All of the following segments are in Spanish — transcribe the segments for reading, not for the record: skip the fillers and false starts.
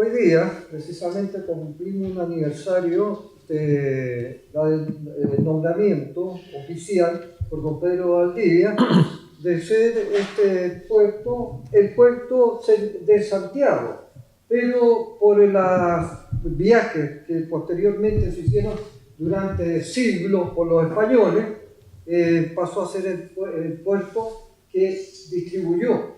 Hoy día, precisamente, cumplimos un aniversario del nombramiento oficial por don Pedro Valdivia de ser este puerto, el puerto de Santiago, pero por los viajes que posteriormente se hicieron durante siglos por los españoles, pasó a ser el puerto que distribuyó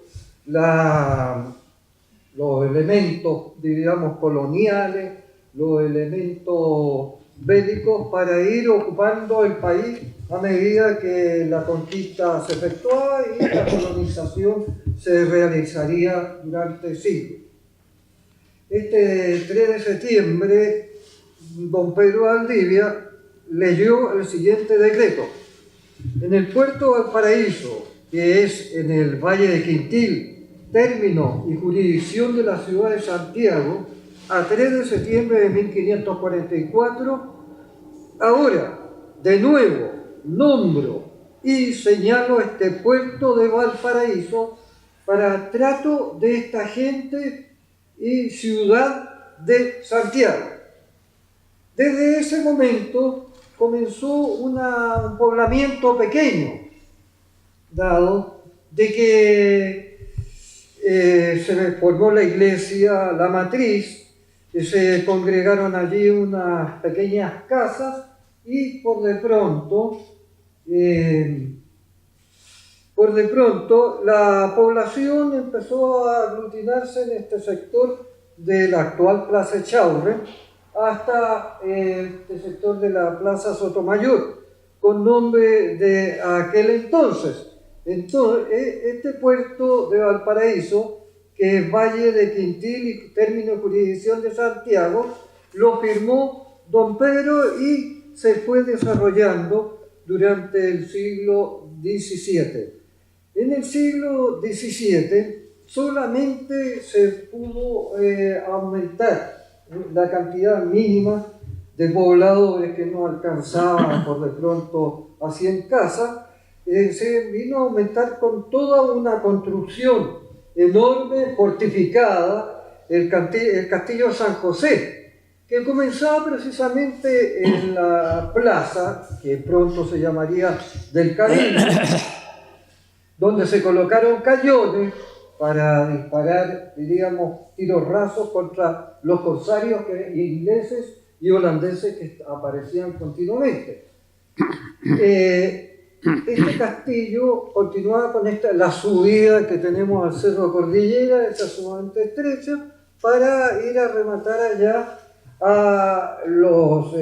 los elementos, digamos, coloniales, los elementos bélicos para ir ocupando el país a medida que la conquista se efectuaba y la colonización se realizaría durante siglos. Este 3 de septiembre, don Pedro Valdivia leyó el siguiente decreto: en el puerto de Valparaíso, que es en el Valle de Quintil, término y jurisdicción de la ciudad de Santiago, a 3 de septiembre de 1544, ahora, de nuevo, nombro y señalo este puerto de Valparaíso para trato de esta gente y ciudad de Santiago. Desde ese momento comenzó un poblamiento pequeño, dado de que se formó la iglesia, la matriz, se congregaron allí unas pequeñas casas y por de pronto la población empezó a aglutinarse en este sector de la actual Plaza Echaurren hasta este sector de la Plaza Sotomayor, con nombre de aquel entonces. Este puerto de Valparaíso, que es Valle de Quintil y término de jurisdicción de Santiago, lo firmó don Pedro y se fue desarrollando durante el siglo XVII. En el siglo XVII solamente se pudo aumentar la cantidad mínima de pobladores, que no alcanzaban por de pronto a 100 casas. Se vino a aumentar con toda una construcción enorme, fortificada, el castillo San José, que comenzaba precisamente en la plaza, que pronto se llamaría del Cabildo, donde se colocaron cañones para disparar, diríamos, tiros rasos contra los corsarios ingleses y holandeses que aparecían continuamente. Este castillo continuaba con la subida que tenemos al Cerro Cordillera, esa sumamente estrecha, para ir a rematar allá a los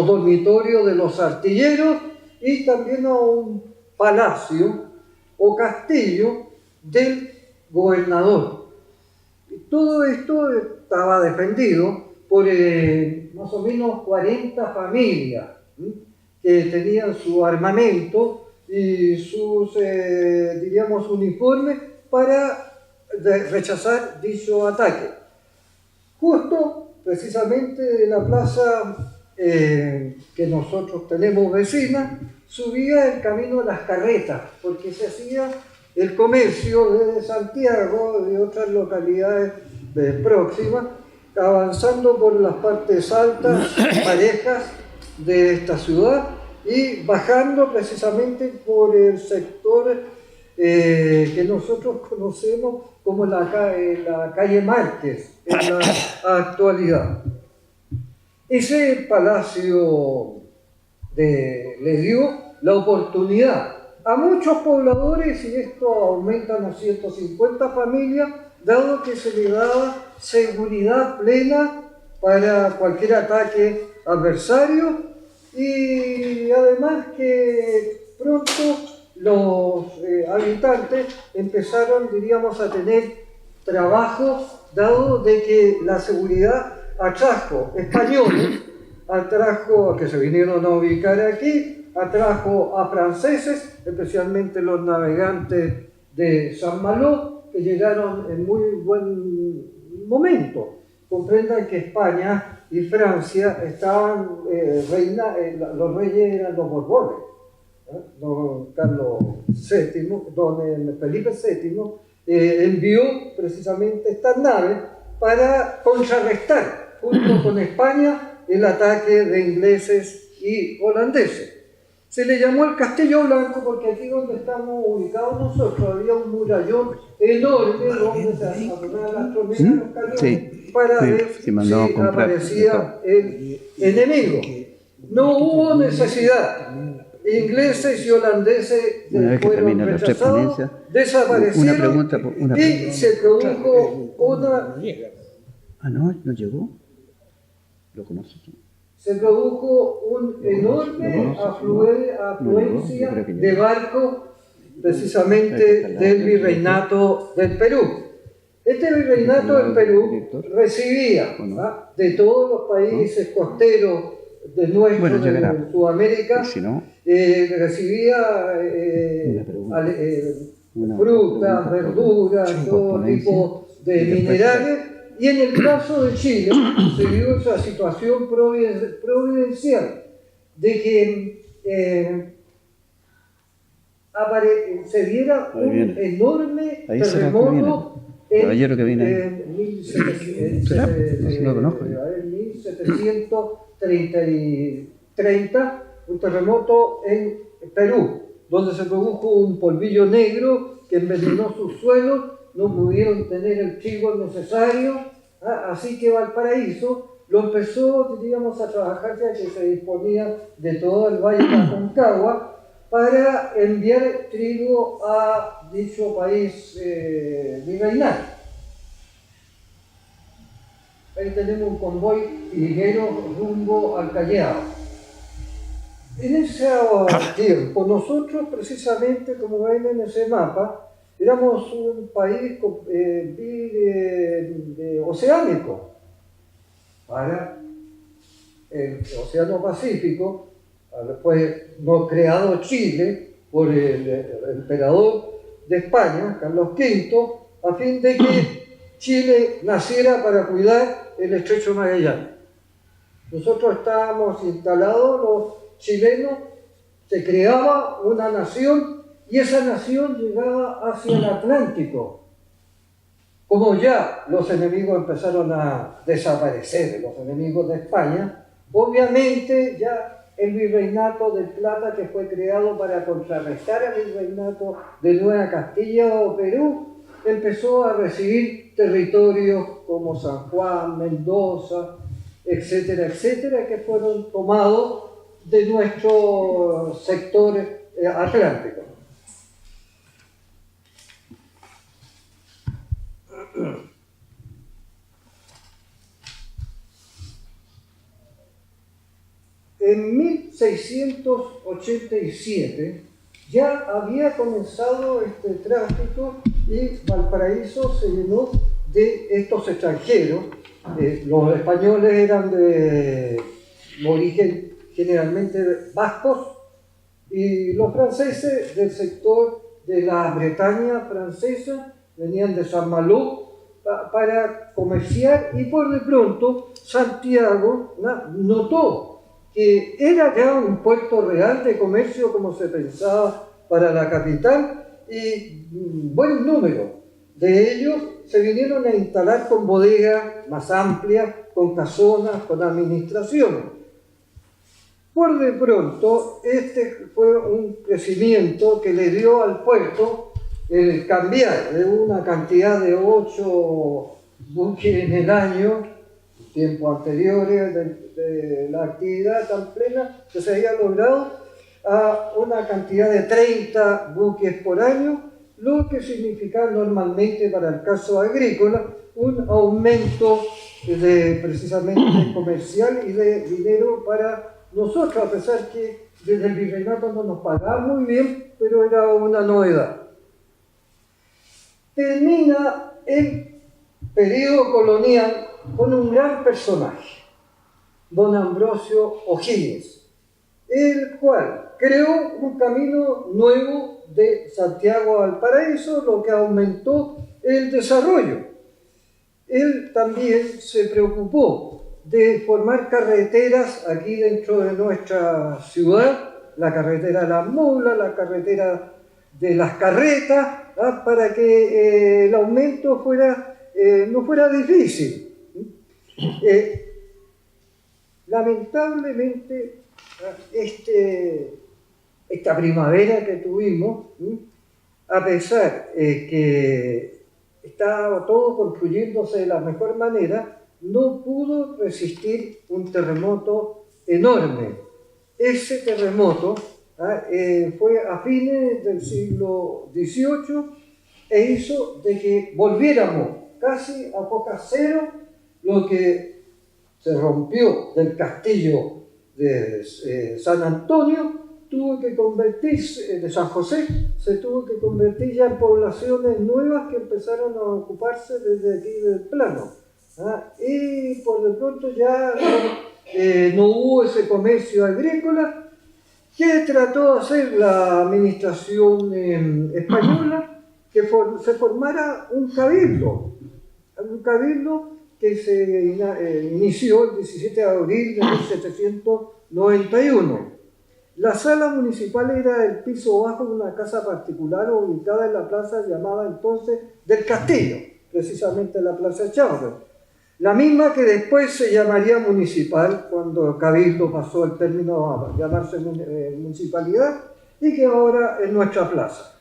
dormitorios de los artilleros y también a un palacio o castillo del gobernador. Y todo esto estaba defendido por más o menos 40 familias, que tenían su armamento y sus, diríamos, uniformes para rechazar dicho ataque. Justo, precisamente, de la plaza que nosotros tenemos vecina, subía el camino de las carretas, porque se hacía el comercio desde Santiago, de otras localidades próximas, avanzando por las partes altas, parejas de esta ciudad y bajando precisamente por el sector que nosotros conocemos como la calle Márquez en la actualidad. Ese palacio le dio la oportunidad a muchos pobladores, y esto aumentan a 150 familias, dado que se le daba seguridad plena para cualquier ataque adversario, y además que pronto los habitantes empezaron, diríamos, a tener trabajo, dado de que la seguridad atrajo españoles, atrajo que se vinieron a ubicar aquí, atrajo a franceses, especialmente los navegantes de San Malo, que llegaron en muy buen momento. Comprendan que España y Francia estaban, los reyes eran los Borbones, don Carlos VII, don Felipe VII, envió precisamente estas naves para contrarrestar, junto con España, el ataque de ingleses y holandeses. Se le llamó el Castillo Blanco porque aquí donde estamos ubicados nosotros había un murallón enorme donde se adoraban las troneras, los cañones, para ver si aparecía el enemigo. No hubo necesidad. Ingleses y holandeses fueron rechazados, desaparecieron y se produjo una... Ah, no llegó. Lo conoces tú. Se produjo un enorme afluencia de barcos precisamente del virreinato del Perú. Este virreinato del Perú recibía de todos los países costeros de de Sudamérica, recibía frutas, verduras, todo tipo de minerales. Y en el caso de Chile se dio esa situación providencial de que se diera un enorme terremoto en 1730, un terremoto en Perú, donde se produjo un polvillo negro que envenenó sus suelos. No pudieron tener el trigo necesario, así que Valparaíso lo empezó, diríamos, a trabajar ya que se disponía de todo el Valle de Aconcagua para enviar trigo a dicho país virreinal. Ahí tenemos un convoy ligero rumbo al Callao. En ese tiempo, nosotros precisamente, como ven en ese mapa, éramos un país oceánico. Para el Océano Pacífico, después no creado Chile por el emperador de España, Carlos V, a fin de que Chile naciera para cuidar el Estrecho de Magallanes. Nosotros estábamos instalados, los chilenos, se creaba una nación y esa nación llegaba hacia el Atlántico. Como ya los enemigos empezaron a desaparecer, los enemigos de España, obviamente ya el virreinato del Plata, que fue creado para contrarrestar al virreinato de Nueva Castilla o Perú, empezó a recibir territorios como San Juan, Mendoza, etcétera, etcétera, que fueron tomados de nuestro sector atlántico. En 1687 ya había comenzado este tráfico y Valparaíso se llenó de estos extranjeros. Los españoles eran de origen generalmente vascos y los franceses del sector de la Bretaña francesa venían de Saint-Malo para comerciar y por de pronto Santiago notó que era ya un puerto real de comercio como se pensaba para la capital y buen número de ellos se vinieron a instalar con bodegas más amplias, con casonas, con administraciones. Por de pronto, este fue un crecimiento que le dio al puerto el cambiar de una cantidad de 8 buques en el año, tiempos anteriores de la actividad tan plena que se había logrado, a una cantidad de 30 buques por año, lo que significa normalmente para el caso agrícola un aumento precisamente comercial y de dinero para nosotros, a pesar que desde el virreinato no nos pagaba muy bien, pero era una novedad. Termina el periodo colonial con un gran personaje, don Ambrosio O'Higgins, el cual creó un camino nuevo de Santiago a Valparaíso, lo que aumentó el desarrollo. Él también se preocupó de formar carreteras aquí dentro de nuestra ciudad, la carretera de las mulas, la carretera de las carretas, para que el aumento fuera no fuera difícil. Lamentablemente, esta primavera que tuvimos, a pesar que estaba todo construyéndose de la mejor manera, no pudo resistir un terremoto enorme. Ese terremoto fue a fines del siglo XVIII e hizo de que volviéramos casi a época cero. Lo que se rompió del castillo de San Antonio tuvo que convertirse, de San José, se tuvo que convertir ya en poblaciones nuevas que empezaron a ocuparse desde aquí del plano. Y por de pronto ya no hubo ese comercio agrícola que trató de hacer la administración española, que se formara un cabildo que se inició el 17 de abril de 1791. La sala municipal era el piso bajo de una casa particular ubicada en la plaza llamada entonces del Castillo, precisamente la Plaza Chauvin. La misma que después se llamaría municipal cuando Cabildo pasó el término a llamarse municipalidad y que ahora es nuestra plaza.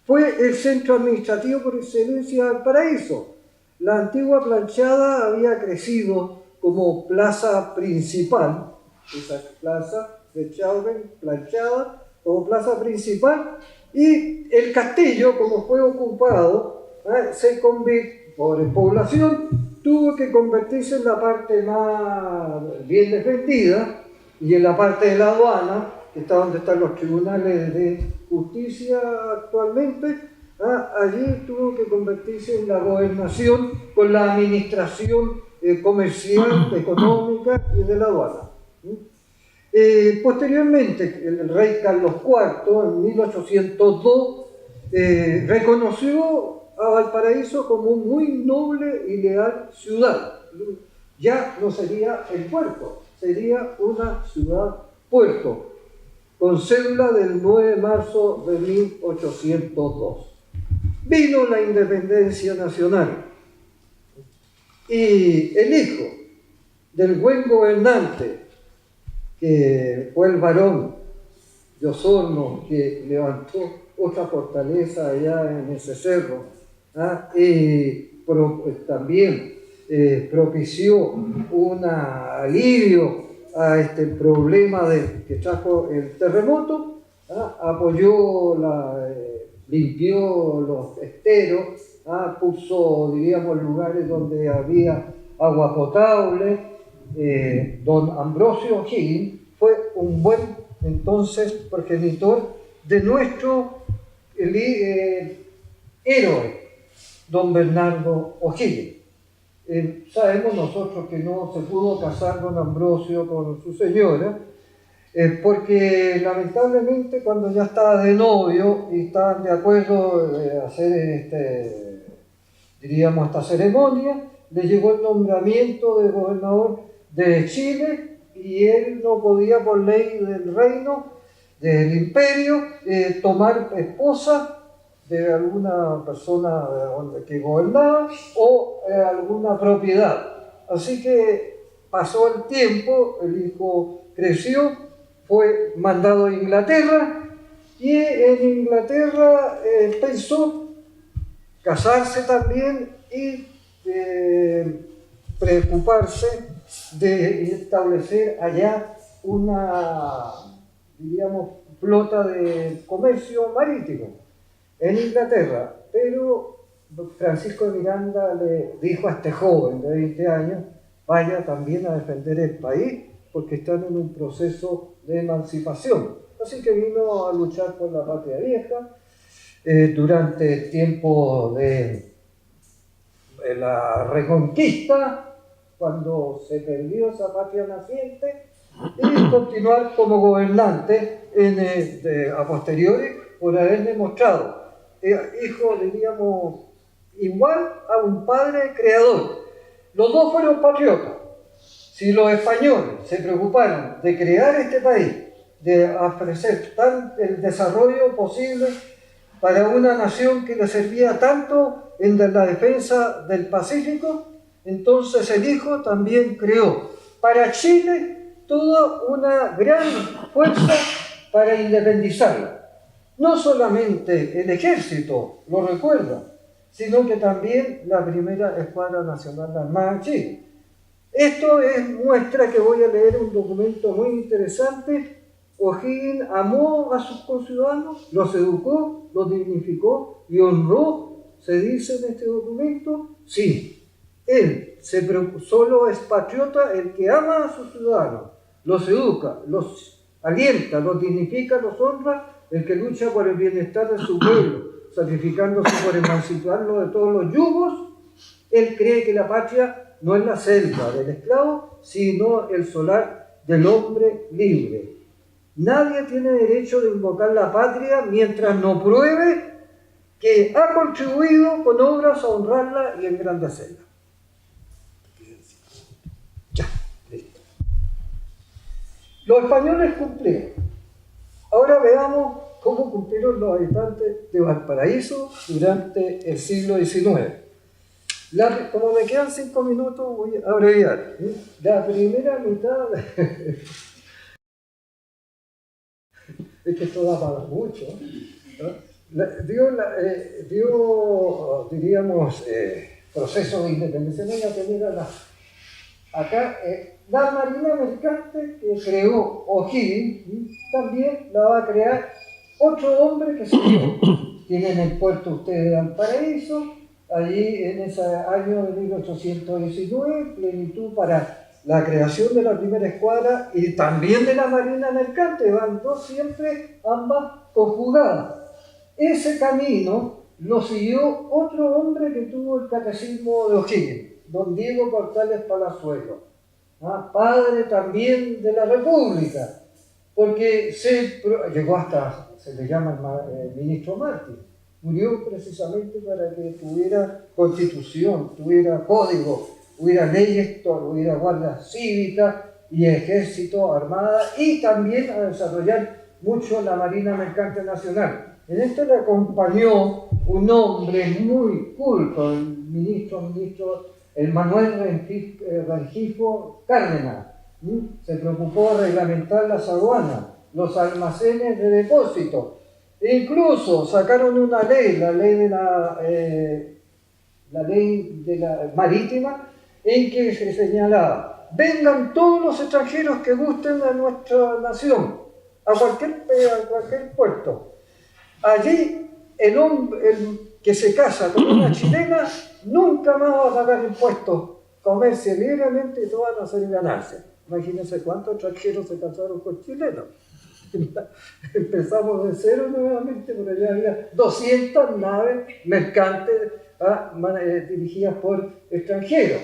Fue el centro administrativo por excelencia del Valparaíso. La antigua planchada había crecido como plaza principal, esa plaza de Chauvin, planchada, como plaza principal, y el castillo, como fue ocupado, se convirtió, por población, tuvo que convertirse en la parte más bien defendida y en la parte de la aduana, que está donde están los tribunales de justicia actualmente, allí tuvo que convertirse en la gobernación con la administración comercial, económica y de la aduana. Posteriormente, el rey Carlos IV, en 1802, reconoció a Valparaíso como muy noble y leal ciudad. Ya no sería el puerto, sería una ciudad-puerto, con cédula del 9 de marzo de 1802. Vino la independencia nacional y el hijo del buen gobernante, que fue el barón de Osorno, que levantó otra fortaleza allá en ese cerro, y también propició un alivio a este problema que trajo el terremoto, apoyó, limpió los esteros, puso, diríamos, lugares donde había agua potable. Don Ambrosio O'Higgins fue un buen, entonces, progenitor de nuestro héroe, don Bernardo O'Higgins. Sabemos nosotros que no se pudo casar don Ambrosio con su señora, porque lamentablemente cuando ya estaba de novio y estaban de acuerdo hacer diríamos, esta ceremonia, le llegó el nombramiento de gobernador de Chile y él no podía, por ley del reino, del imperio, tomar esposa de alguna persona que gobernaba o alguna propiedad. Así que pasó el tiempo, el hijo creció, fue mandado a Inglaterra y en Inglaterra pensó casarse también y preocuparse de establecer allá una, diríamos, flota de comercio marítimo en Inglaterra. Pero Francisco de Miranda le dijo a este joven de 20 años, vaya también a defender el país porque están en un proceso de emancipación. Así que vino a luchar por la patria vieja durante el tiempo de la Reconquista, cuando se perdió esa patria naciente, y continuar como gobernante a posteriori por haber demostrado, hijo, diríamos, igual a un padre creador. Los dos fueron patriotas. Si los españoles se preocuparon de crear este país, de ofrecer el desarrollo posible para una nación que le servía tanto en la defensa del Pacífico. Entonces el Hijo también creó para Chile toda una gran fuerza para independizarla. No solamente el ejército lo recuerda, sino que también la primera Escuadra Nacional Armada de Chile. Esto muestra que voy a leer un documento muy interesante. O'Higgins amó a sus conciudadanos, los educó, los dignificó y honró, se dice en este documento. Sí, él solo es patriota el que ama a sus ciudadanos, los educa, los alienta, los dignifica, los honra, el que lucha por el bienestar de su pueblo, sacrificándose por emanciparlo de todos los yugos. Él cree que la patria no es la selva del esclavo, sino el solar del hombre libre. Nadie tiene derecho de invocar la patria mientras no pruebe que ha contribuido con obras a honrarla y engrandecerla. Ya, listo. Los españoles cumplieron. Ahora veamos cómo cumplieron los habitantes de Valparaíso durante el siglo XIX. Como me quedan 5 minutos, voy a abreviar. La primera mitad... es que esto da para mucho. Diríamos, proceso de independencia. Voy a tener acá la Marina Mercante que creó O'Higgins, también la va a crear otro hombre que se dio. Tienen el puerto ustedes de Valparaíso. Allí en ese año de 1819, plenitud para la creación de la primera escuadra y también de la Marina Mercante, van dos siempre, ambas conjugadas. Ese camino lo siguió otro hombre que tuvo el catecismo de O'Higgins, don Diego Portales Palazuelo, padre también de la República, porque llegó hasta, se le llama el ministro Martí. Murió precisamente para que tuviera constitución, tuviera código, hubiera leyes, hubiera guardia cívica y ejército, armada, y también a desarrollar mucho la Marina Mercante Nacional. En esto le acompañó un hombre muy culto, el ministro el Manuel Rengifo Cárdenas. Se preocupó de reglamentar las aduanas, los almacenes de depósito. E incluso sacaron una ley, la ley de la marítima, en que se señalaba: vengan todos los extranjeros que gusten de nuestra nación, a cualquier puerto. Allí el que se casa con una chilena nunca más va a pagar impuestos, comercia libremente y todas van a hacer ganancias. Imagínense cuántos extranjeros se casaron con chilenos. Empezamos de cero nuevamente, pero ya había 200 naves mercantes dirigidas por extranjeros.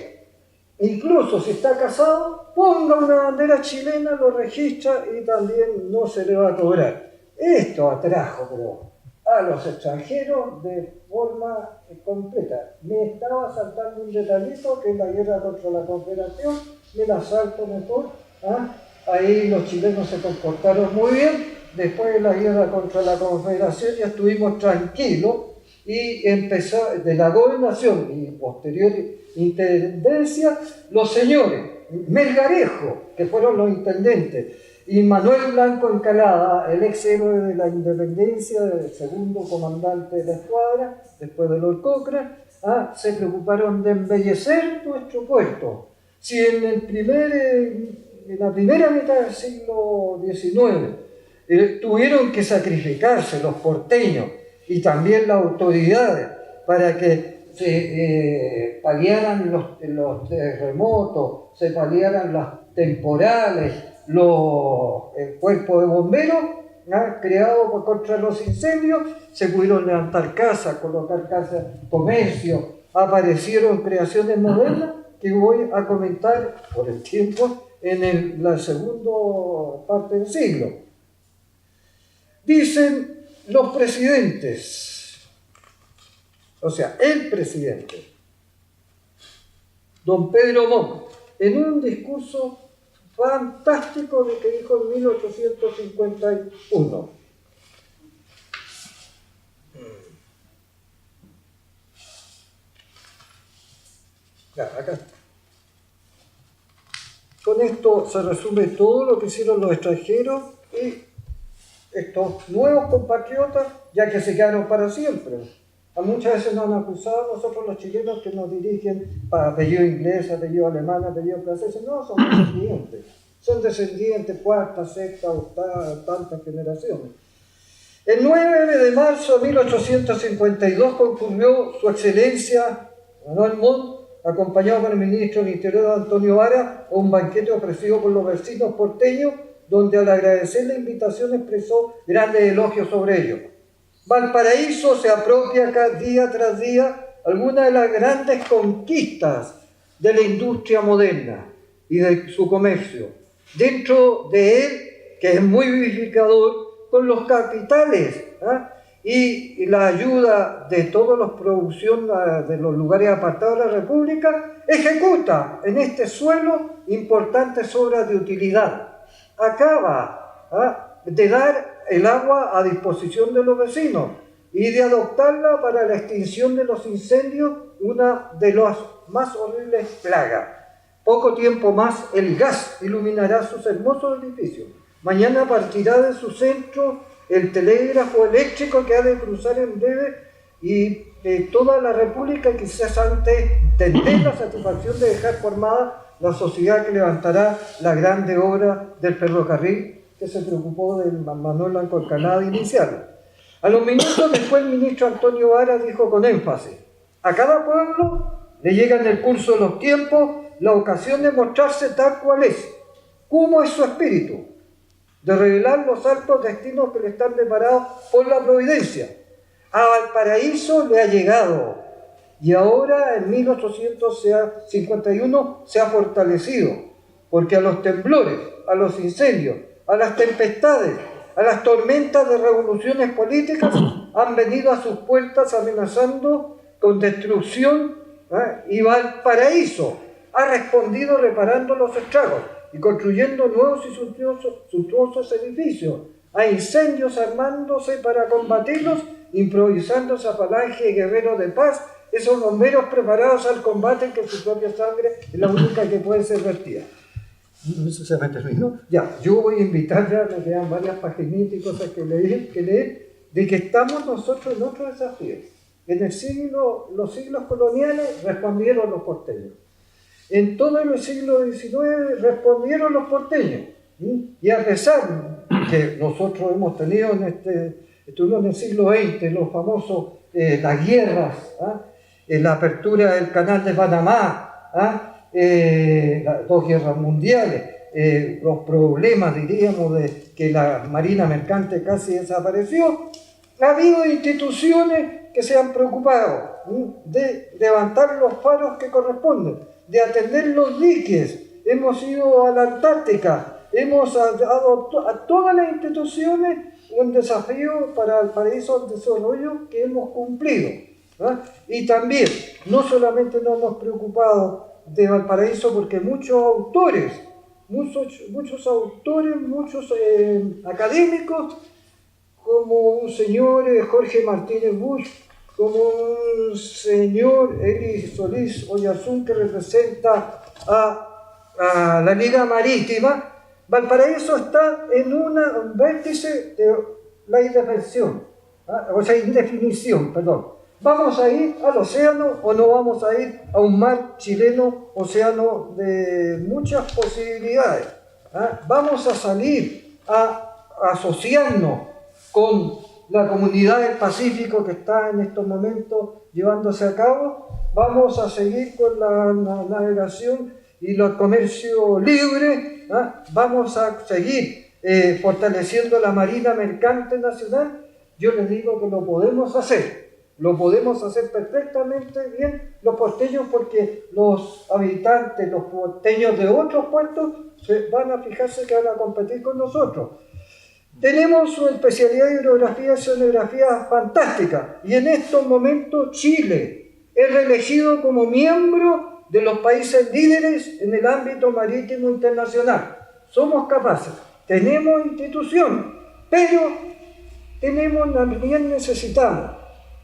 Incluso si está casado, ponga una bandera chilena, lo registra y también no se le va a cobrar. Esto atrajo a los extranjeros de forma completa. Me estaba saltando un detallito, que es la guerra contra la Confederación, me la salto mejor. Ahí los chilenos se comportaron muy bien. Después de la guerra contra la Confederación ya estuvimos tranquilos y empezó de la gobernación y posterior intendencia los señores Melgarejo, que fueron los intendentes, y Manuel Blanco Encalada, el ex héroe de la independencia, el segundo comandante de la escuadra, después de Lord Cochrane, se preocuparon de embellecer nuestro puerto. Si en la primera mitad del siglo XIX tuvieron que sacrificarse los porteños y también las autoridades para que se paliaran los terremotos, se paliaran las temporales, el cuerpo de bomberos creado contra los incendios, se pudieron levantar casas, colocar casas, comercio, aparecieron creaciones modernas que voy a comentar por el tiempo en la segunda parte del siglo. Dicen los presidentes, o sea, el presidente, don Pedro Montt, en un discurso fantástico que dijo en 1851. Ya, acá. Con esto se resume todo lo que hicieron los extranjeros y estos nuevos compatriotas, ya que se quedaron para siempre. A muchas veces nos han acusado nosotros los chilenos que nos dirigen para apellido inglés, apellido alemán, apellido francés. No, son descendientes. Son descendientes, cuarta, sexta, octava, tantas generaciones. El 9 de marzo de 1852 concurrió su excelencia Manuel Montt, acompañado por el ministro del Interior Antonio Vara, a un banquete ofrecido por los vecinos porteños, donde al agradecer la invitación expresó grandes elogios sobre ello. Valparaíso se apropia día tras día algunas de las grandes conquistas de la industria moderna y de su comercio. Dentro de él, que es muy vivificador, con los capitales y la ayuda de todas las producciones de los lugares apartados de la República, ejecuta en este suelo importantes obras de utilidad. Acaba de dar el agua a disposición de los vecinos y de adoptarla para la extinción de los incendios, una de las más horribles plagas. Poco tiempo más el gas iluminará sus hermosos edificios. Mañana partirá de su centro el telégrafo eléctrico que ha de cruzar en breve y toda la República, quizás antes tendrá la satisfacción de dejar formada la sociedad que levantará la grande obra del ferrocarril que se preocupó de Manuel Blanco Alcalá de iniciarlo. A los minutos después el ministro Antonio Vara dijo con énfasis: a cada pueblo le llega en el curso de los tiempos la ocasión de mostrarse tal cual es, cómo es su espíritu, de revelar los altos destinos que le están preparados por la providencia. A Valparaíso le ha llegado y ahora en 1851 se ha fortalecido, porque a los temblores, a los incendios, a las tempestades, a las tormentas de revoluciones políticas han venido a sus puertas amenazando con destrucción, y Valparaíso ha respondido reparando los estragos y construyendo nuevos y suntuosos edificios, a incendios armándose para combatirlos, improvisando esa falange de guerreros de paz, esos bomberos preparados al combate en que su propia sangre es la única que puede ser vertida. Eso se me terminó. Ya, yo voy a invitar, ya me quedan varias paginitas y cosas que leer, de que estamos nosotros en otro desafío. En los siglos coloniales respondieron los porteños. En todo el siglo XIX respondieron los porteños. Y a pesar que nosotros hemos tenido estuvimos en el siglo XX, los famosos, las guerras, la apertura del canal de Panamá, las dos guerras mundiales, los problemas, diríamos, de que la marina mercante casi desapareció, ha habido instituciones que se han preocupado de levantar los faros que corresponden, de atender los diques. Hemos ido a la Antártica, hemos dado a todas las instituciones un desafío para el paraíso del desarrollo que hemos cumplido. Y también, no solamente nos hemos preocupado de Valparaíso, porque muchos autores, muchos académicos, como un señor Jorge Martínez Busch, como un señor Eli Solís Oyarzún, que representa a la Liga Marítima, Valparaíso está en un vértice de la indefinición, perdón. ¿Vamos a ir al océano o no vamos a ir a un mar chileno, océano de muchas posibilidades? ¿Vamos a salir a asociarnos con la comunidad del Pacífico que está en estos momentos llevándose a cabo? ¿Vamos a seguir con la navegación y el comercio libre? ¿Vamos a seguir fortaleciendo la Marina Mercante Nacional? Yo les digo que lo podemos hacer. Lo podemos hacer perfectamente bien los porteños, porque los habitantes, los porteños de otros puertos van a fijarse que van a competir con nosotros. Tenemos una especialidad de hidrografía y oceanografía fantástica, y en estos momentos Chile es reelegido como miembro de los países líderes en el ámbito marítimo internacional. Somos capaces, tenemos instituciones, pero también necesitamos,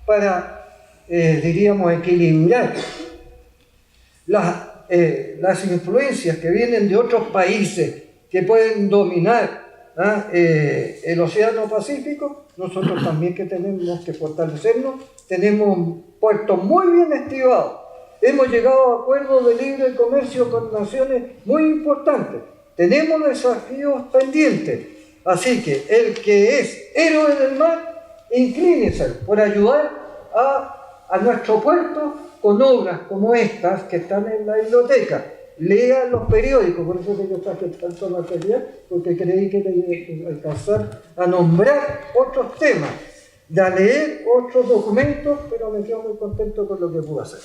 para, diríamos, equilibrar las influencias que vienen de otros países que pueden dominar el Océano Pacífico, nosotros también que tenemos que fortalecernos. Tenemos puertos muy bien activados, hemos llegado a acuerdos de libre comercio con naciones muy importantes, tenemos desafíos pendientes, así que el que es héroe del mar, inclínese por ayudar a nuestro puerto con obras como estas que están en la biblioteca. Lean los periódicos, por eso yo traje tanto material, porque creí que le alcanzar a nombrar otros temas, de a leer otros documentos, pero me quedo muy contento con lo que pude hacer.